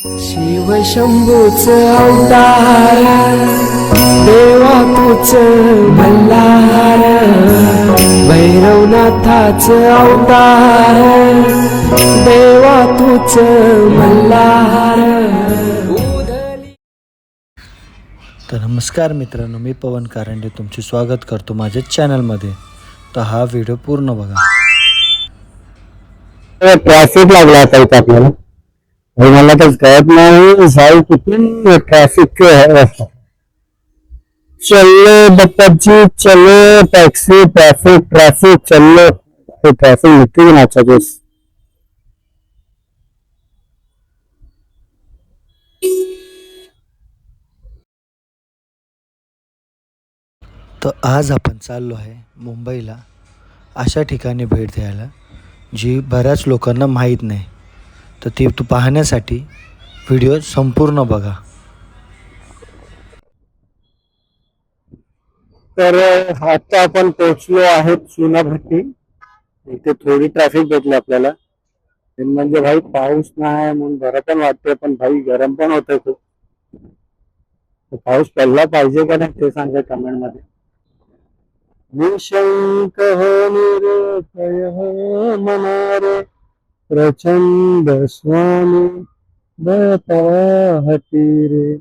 शिव शंभूच अवतार देवा तूच मल्हार भैरवनाथाच अवतार देवा तूच मल्हार. तर नमस्कार मित्रांनो, मी पवन कारंडे तुमचे स्वागत करतो माझ्या चॅनलमध्ये. तर हा व्हिडिओ पूर्ण बघा. ट्रॅफिक लागला आता इथे आपल्याला. मला तर कळत नाही साई किती ट्रॅफिक है. चलो बप्पाजी चलो, टॅक्सी ट्रॅफिक ट्रॅफिक चलो, ट्रॅफिक निघते ना आजचा दिवस. तर आज आपण चाललो आहे मुंबईला, अशा ठिकाणी भेट द्यायला जी बऱ्याच लोकांना माहीत नाही. तर ती तू पाहण्यासाठी व्हिडिओ संपूर्ण बघा. तर आता आपण पोहोचलो आहेत चुनाभट्टी. इथे थोडी ट्रॅफिक भेटली आपल्याला. म्हणजे भाई पाऊस नाही म्हणून बरं पण वाटतंय, पण भाई गरम पण होतंय खूप. पाऊस पडला पाहिजे का नाही ते सांगा कमेंट मध्ये. निशंक हो निरतय हो मनारे, प्रचंड स्वामी दयाहती रे,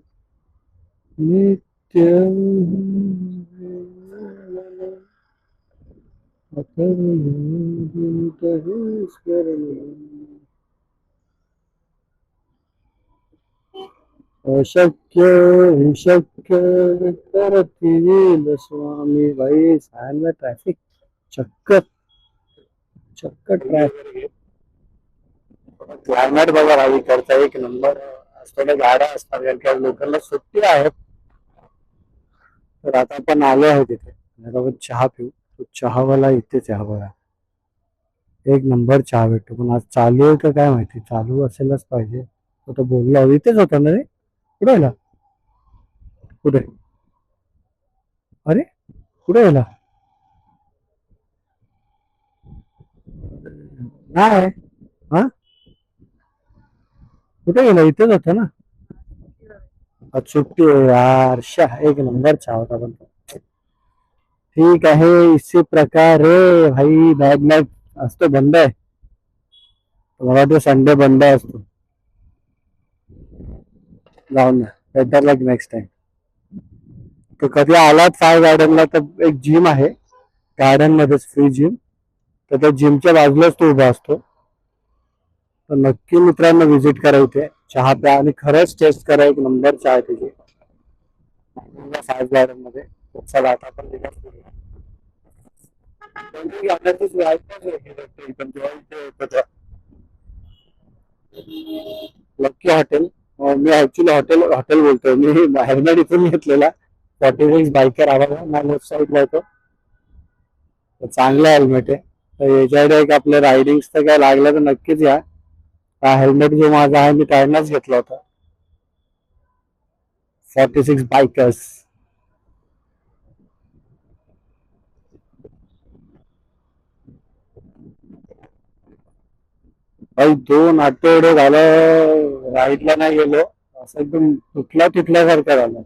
नित्य अशक्य विशक्य करतील स्वामी. भाई सांगा ट्रॅफिक चक्कर चक्कर ट्रॅफिक. क्लायमेट बघा भाई, करता एक नंबर. थोड्या गाड्या असतात कारण की लोकांना सुट्टी आहेत. तर आता आपण आलो आहे तिथे, आता चहा पिऊ. तो चहावाला इथेच आहे बघा, एक नंबर चहा भेटतो. पण आज चालू आहे का काय माहिती, चालू असेलच पाहिजे. तो बोलला इथेच होता ना रे. कुठे गेला, कुठे, अरे कुठे गेला, नाही हा कुठे गेला, इथेच होता ना. आज सुट्टी आहे यार. एक नंबर चहा होता. पण ठीक आहे, इसी प्रकारे भाई बॅड लक असतो, बंद आहे. मला वाटतं संडे बंद असतो. जाऊन ना, बेटर लक नेक्स्ट टाइम. तर कधी आलात फाय गार्डनला तर एक जिम आहे गार्डन मध्येच, फ्री जिम. तर त्या जिमच्या बाजूलाच तो उभा असतो. तर नक्की मित्रांनो व्हिजिट करा, इथे चहा प्या आणि खरंच टेस्ट करा. एक नंबर चहा आहे त्याची फाय गार्डन मध्ये. चला आता आपण लक्की हॉटेल. मी ऍक्च्युली हॉटेल हॉटेल बोलतोय, मी हेल्मेट इथून घेतलेला 46 बायकर आवाज ना, लेफ्ट साईडला येतो. चांगला हेल्मेट आहे. तर याच्याकडे एक आपलं रायडिंगचं काय लागलं तर नक्कीच या. हा हेल्मेट जो माझा आहे मी त्यांनाच घेतला होता, 46 बायकर्स. भाई 2 आठवडे झालं राईडला नाही गेलो. असं एकदम तुटल्यासारखं झालं.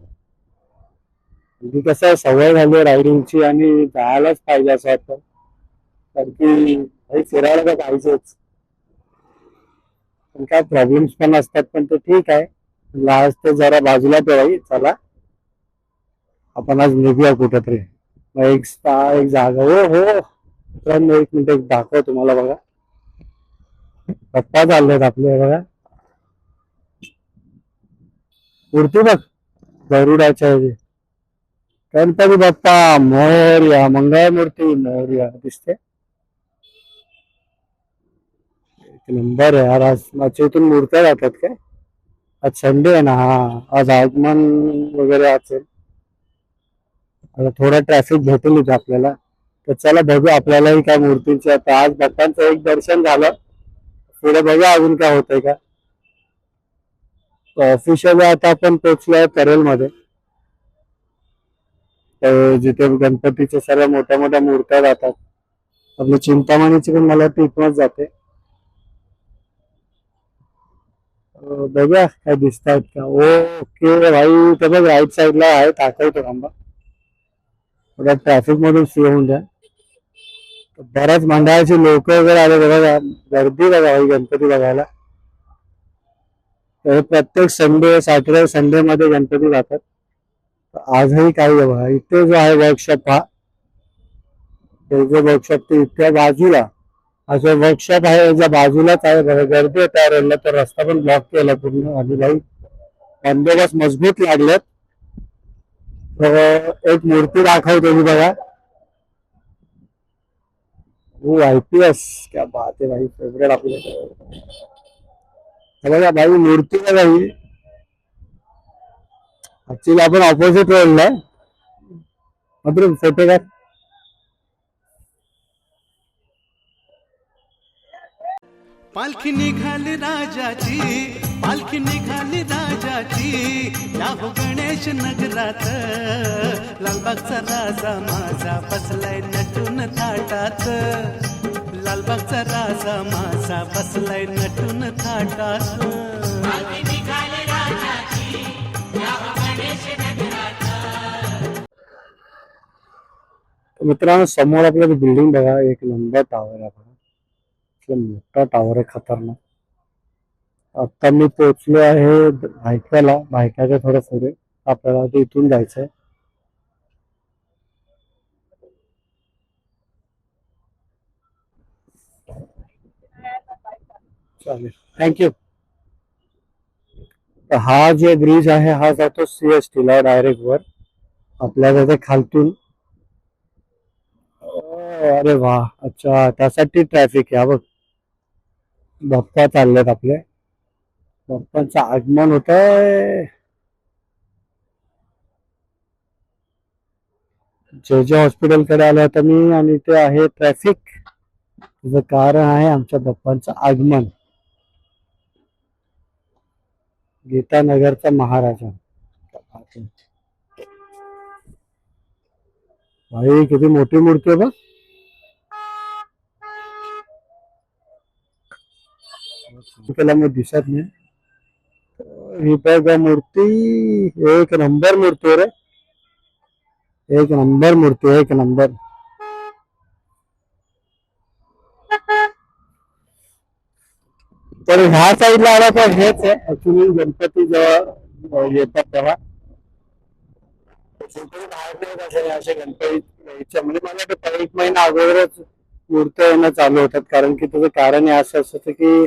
म्हणजे कसं सवय झाली रायडिंगची आणि जायलाच पाहिजे असं वाटतं. कारण की भाई फिरायला तर पाहिजेच. पण काय प्रॉब्लेम्स पण असतात, पण ते ठीक आहे. लास्ट ते जरा बाजूला ठेवाई. चला आपण आज निघूया कुठंतरी. एक जागा. हो हो, पण एक मिनिट एक दाखव तुम्हाला बघा. पप्पा चाललेत आपले बघा. मूर्ती बघ गरुडाच्या. गणपती बाप्पा मोरया, मंगळ मूर्ती मोरया दिसते. एक नंबर आहे यार. आज माझ्या इथून मूर्त्या जातात काय. आज संडे आहे ना. हा आज आगमन वगैरे असेल. आता थोडा ट्रॅफिक भेटेल इथे आपल्याला. तर चला बघू आपल्यालाही काय मूर्तींचे. आता आज बाप्पांचं एक दर्शन झालं, पुढे बघा अजून काय होतंय का. ऑफिशियली आता आपण पोहोचलोय परेल मध्ये, जिथे गणपतीच्या सर्व मोठ्या मोठ्या मूर्त्या जातात. आपली चिंतामणीची पण मला वाटतं इथूनच जाते. बघूया काय दिसतायत का. ओके भाई, ते बघ राईट साईडला आहे, टाकायचं थांबा थोड्या ट्रॅफिक मधून फ्री होऊन द्या. बऱ्याच मंडळाचे लोक वगैरे आले बघा, गर्दी बघा भाई गणपती बघायला. तर प्रत्येक संडे सॅटर्डे संडे मध्ये गणपती जातात. आजही काही बघा इथे जो आहे वर्कशॉप, हा हे जो वर्कशॉप ते इतक्या बाजूला हा जो वर्कशॉप आहे याच्या बाजूलाच आहे बघा. गर्दी आहे त्या रोडला, तर रस्ता पण ब्लॉक केला पूर्ण. आणि भाई बंदोबस्त मजबूत लागलेत. तर एक मूर्ती दाखवतो मी बघा. वो IPS, क्या बात है भाई, फेवरेट आपले. बघा भाई मूर्ती बघा ही. ऍक्च्युली आपण ऑपोजिट रोडला मात्र फोटो का. पालखी निघाली राजाची, पालखी निघाली राजाची, या हो गणेश नगरात. लालबागचा राजा माझा बसलाय नटून थाटात. लालबागचा राजा माझा बसलाय नटून थाटात. मित्रांनो समोर आपल्याला बिल्डिंग बघा, एक नंबर टावर आहे बघा. मोठा टावर आहे, खतरनाक. आता मी पोहोचलो आहे भायखळ्याला. भायखळ्याच्या थोडं पुढे आपल्याला ते इथून जायचंय. चालेल, थँक्यू. हा जो ब्रिज आहे हा जातो CST ला डायरेक्ट वर. आपल्याला ते खालतून. अरे वा, अच्छा त्यासाठी ट्रॅफिक आहे बघ. बाप्पा चाललेत आपले, बाप्पांचं आगमन होत आहे. जे हॉस्पिटल कडे आलो होता मी, आणि ते आहे ट्रॅफिक. त्याचं कारण आहे आमच्या बाप्पांचं आगमन. गीतानगरचा महाराजा. भाई किती मोठी मूर्ती आहे बघ. त्याला मी दिसत नाही. ही बघ मूर्ती, एक नंबर मूर्ती रे, एक नंबर मूर्ती, एक नंबर. तर ह्या साईडला आला तर हेच आहे ऍक्च्युली. गणपती जेव्हा येतात तेव्हा बाहेर नाही असे गणपती यायच्या, म्हणजे मला वाटतं 1 महिना अगोदरच मूर्त्या येणं चालू होतात. कारण की त्याचं कारण हे असं असतं की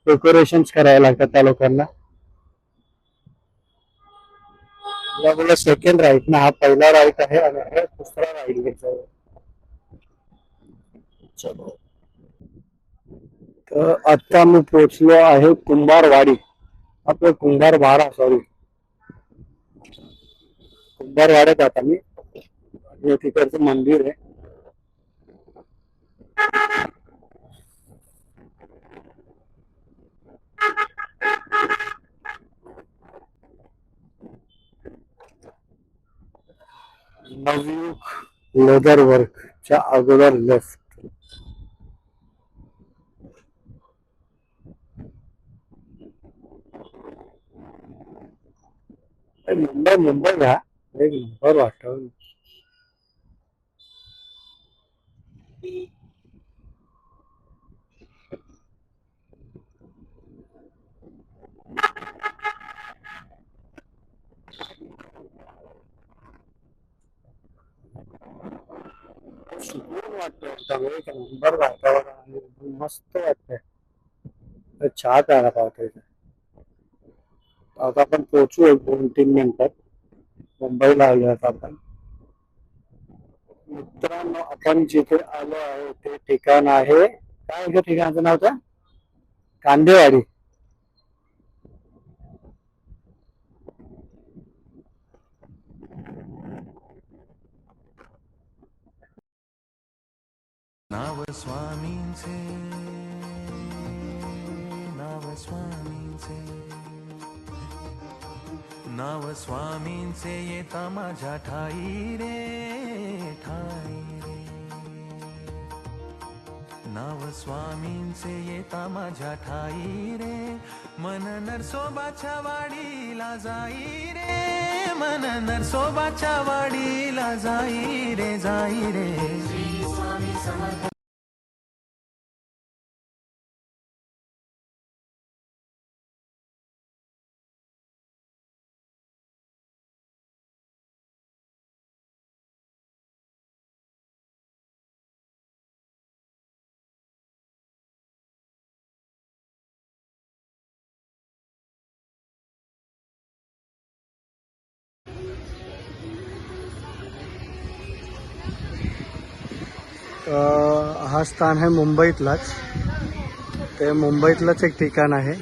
डेकोरेशन करायला लागतात त्या लोकांना. बोला सेकंड राईट ना, हा पहिला राईट आहे आणि हा दुसरा राईट घ्यायचा. चलो, तर आता मी पोहोचलो आहे कुंभारवाडी. आपलं कुंभारवाडा, सॉरी कुंभारवाड्यात आता मी. तिकडचं मंदिर आहे. नवयुग लेदर वर्क च्या अगोदर लेफ्ट. मुंबई घ्या, एक नंबर वाटत. सुकून वाटतं एकदम, एक नंबर वातावरण आहे, एकदम मस्त वाटतंय. चहा प्यायला पावतोय. आता आपण पोहोचू 1-2-3 मिनिटात. मुंबईला आलो आता आपण. मित्रांनो आपण जिथे आलो आहे ते ठिकाण आहे, काय आहे ठिकाणाचं नाव होतं, कांदेवाडी. नाव स्वामींचे, नाव स्वामींचे, नाव स्वामींचे येता माझ्या ठाई रे, ठाई रे. नाव स्वामींचे येता माझ्या ठाई रे, मन नरसोबाच्या वाडीला जाई रे, मन नरसोबाच्या वाडीला जाई रे, जाई रे. हा स्थान आहे मुंबईतलाच, ते मुंबईतलंच एक ठिकाण आहे.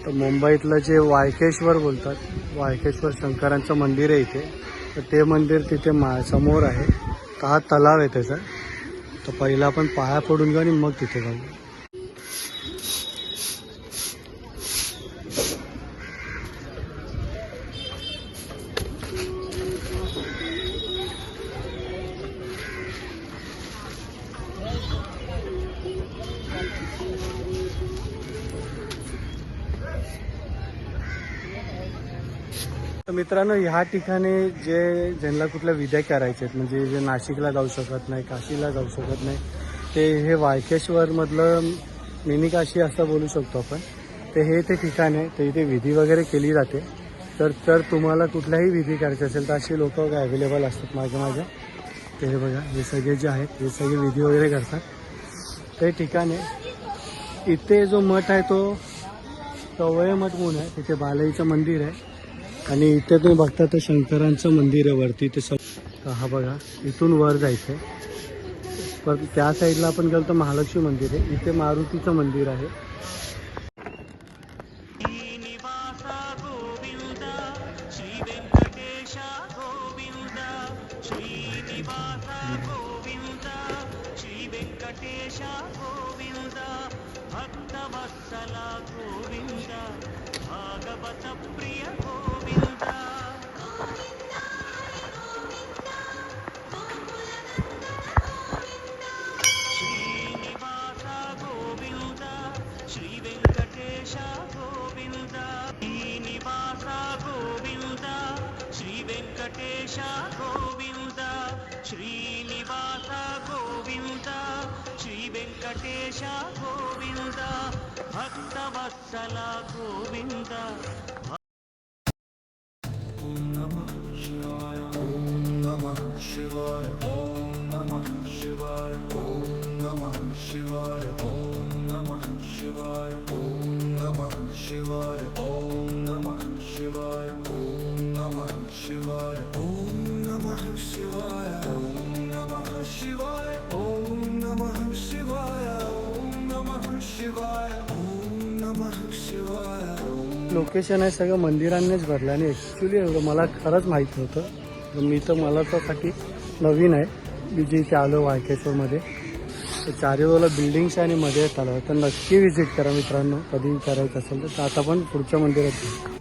तर मुंबईतलं जे वाळकेश्वर बोलतात, वाळकेश्वर शंकरांचं मंदिर आहे इथे, तर ते मंदिर तिथे समोर आहे. तर हा तलाव आहे त्याचा. तर पहिला आपण पाया पडून घेऊ आणि मग तिथे जाऊ. तर मित्रांनो, ह्या ठिकाणी ज्यांना कुठल्या विद्या करायच्या आहेत, म्हणजे जे नाशिकला जाऊ शकत नाही, काशीला जाऊ शकत नाही, ते हे वाळकेश्वरमधलं मिनी काशी असं बोलू शकतो आपण. ते ठिकाण आहे. तर इथे विधी वगैरे केली जाते. तर तुम्हाला कुठल्याही विधी करायचे असेल तर अशी लोक अवेलेबल असतात माझ्या. ते हे बघा, हे सगळे जे आहेत हे सगळे विधी वगैरे करतात. ते ठिकाण आहे. इथे जो मठ आहे तो सवय मठ म्हणून आहे. तिथे बालाईचं मंदिर आहे आणि इथे तुम्ही बघता तर शंकरांचं मंदिर आहे वरती. ते तर हा बघा, इथून वर जायचं आहे. पण त्या साईडला आपण गेलो तर महालक्ष्मी मंदिर आहे. इथे मारुतीचं मंदिर आहे. श्रीनिवासा गोविंदा, श्री वेंकटेशा गोविंदा, भक्तवत्सला गोविंदा. ओम नमः शिवाय, ओम नमः शिवाय, ओम नमः शिवाय, ओम नमः शिवाय, ओम नमः शिवाय, ओम नमः शिवाय, ओम नमः शिवाय, ओम नमः शिवाय, ओम नमः शिवाय, ओम नमः शिवाय, ओम नमः शिवाय, ओम नमः शिवाय, ओम नमः शिवाय. लोकेशन आहे सगळं मंदिरांनीच भरलं आणि ॲक्च्युली एवढं मला खरंच माहीत नव्हतं. मी तर मला त्यासाठी नवीन आहे. मी जे इथे आलो वाळकेश्वरमध्ये, तर चारीबाजूला बिल्डिंग्स आणि मध्ये आलं. तर नक्की व्हिजिट करा मित्रांनो, कधी करायचं असेल तर. आता पण पुढच्या मंदिरात जाऊ.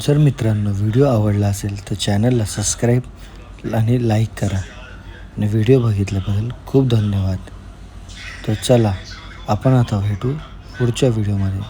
जर मित्रांनो व्हिडिओ आवडला असेल तर चॅनलला सबस्क्राईब आणि लाईक करा. आणि व्हिडिओ बघितल्याबद्दल खूप धन्यवाद. तर चला, आपण आता भेटू पुढच्या व्हिडिओमध्ये.